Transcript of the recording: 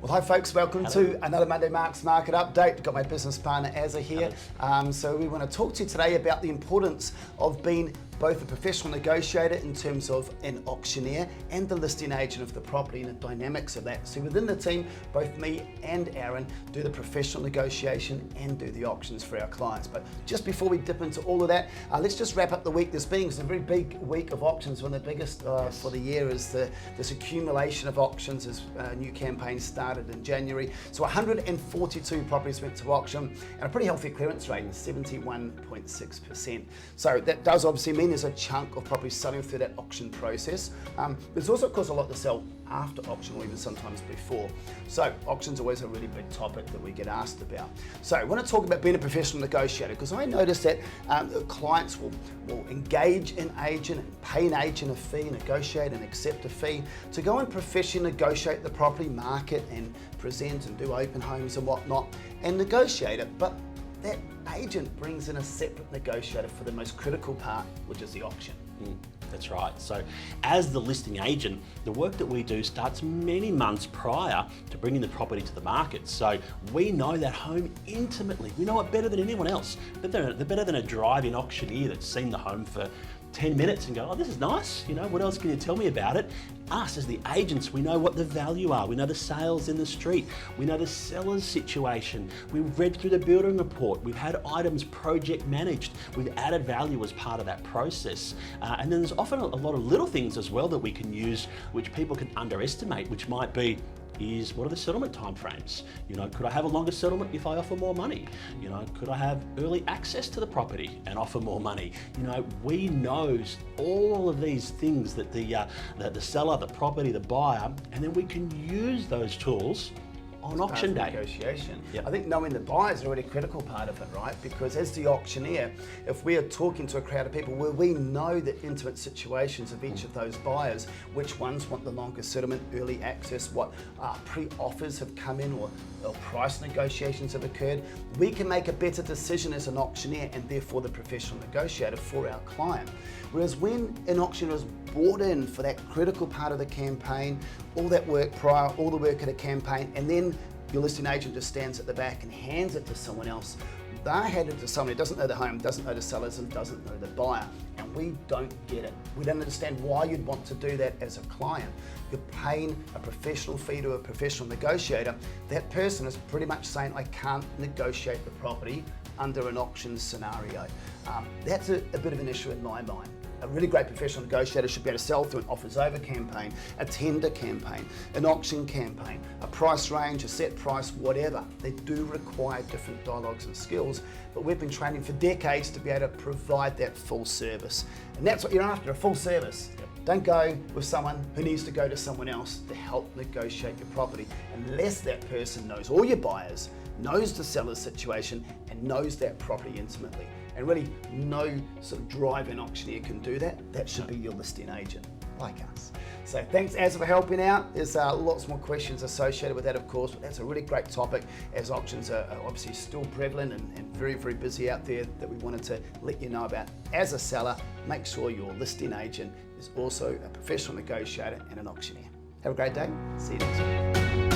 Well, hi folks, welcome to another Monday Marks Market Update. Got my business partner Azza here. So we want to talk to you today about the importance of being both a professional negotiator in terms of an auctioneer and the listing agent of the property and the dynamics of that. So within the team, both me and Aaron do the professional negotiation and do the auctions for our clients. But just before we dip into all of that, let's just wrap up the week. It's a very big week of auctions. One of the biggest for the year is this accumulation of auctions as a new campaign started in January. So 142 properties went to auction and a pretty healthy clearance rate, 71.6%. So that does obviously mean there's a chunk of properties selling through that auction process. There's also, of course, a lot to sell after auction or even sometimes before. So auction's always a really big topic that we get asked about. So I want to talk about being a professional negotiator, because I noticed that clients will engage an agent and pay an agent a fee, negotiate and accept a fee to go and professionally negotiate the property, market and present and do open homes and whatnot and negotiate it. But that agent brings in a separate negotiator for the most critical part, which is the auction. That's right. So as the listing agent, the work that we do starts many months prior to bringing the property to the market. So we know that home intimately. We know it better than anyone else. They're better than a drive-in auctioneer that's seen the home for 10 minutes and go, oh, this is nice. You know, what else can you tell me about it? Us as the agents, we know what the value are. We know the sales in the street. We know the seller's situation. We've read through the building report. We've had items project managed. We've added value as part of that process. And then there's often a lot of little things as well that we can use, which people can underestimate, which might be, what are the settlement timeframes? You know, could I have a longer settlement if I offer more money? You know, could I have early access to the property and offer more money? You know, we know all of these things that the seller, the property, the buyer, and then we can use those tools on auction day. Negotiation. Yep. I think knowing the buyer is a really critical part of it, right? Because as the auctioneer, if we are talking to a crowd of people where we know the intimate situations of each of those buyers, which ones want the longer settlement, early access, what pre-offers have come in or price negotiations have occurred, we can make a better decision as an auctioneer and therefore the professional negotiator for our client. Whereas when an auctioneer is brought in for that critical part of the campaign, all that work prior, all the work of the campaign, and then your listing agent just stands at the back and hands it to someone else, they're handed it to someone who doesn't know the home, doesn't know the sellers and doesn't know the buyer. And we don't get it. We don't understand why you'd want to do that as a client. You're paying a professional fee to a professional negotiator. That person is pretty much saying, I can't negotiate the property under an auction scenario. That's a bit of an issue in my mind. A really great professional negotiator should be able to sell through an offers over campaign, a tender campaign, an auction campaign, a price range, a set price, whatever. They do require different dialogues and skills, but we've been training for decades to be able to provide that full service. And that's what you're after, a full service. Yep. Don't go with someone who needs to go to someone else to help negotiate your property, unless that person knows all your buyers, knows the seller's situation, and knows that property intimately. And really, no sort of drive-in auctioneer can do that. That should be your listing agent, like us. So thanks, Azza, for helping out. There's lots more questions associated with that, of course, but that's a really great topic, as auctions are obviously still prevalent and very, very busy out there, that we wanted to let you know about. As a seller, make sure your listing agent is also a professional negotiator and an auctioneer. Have a great day. See you next week.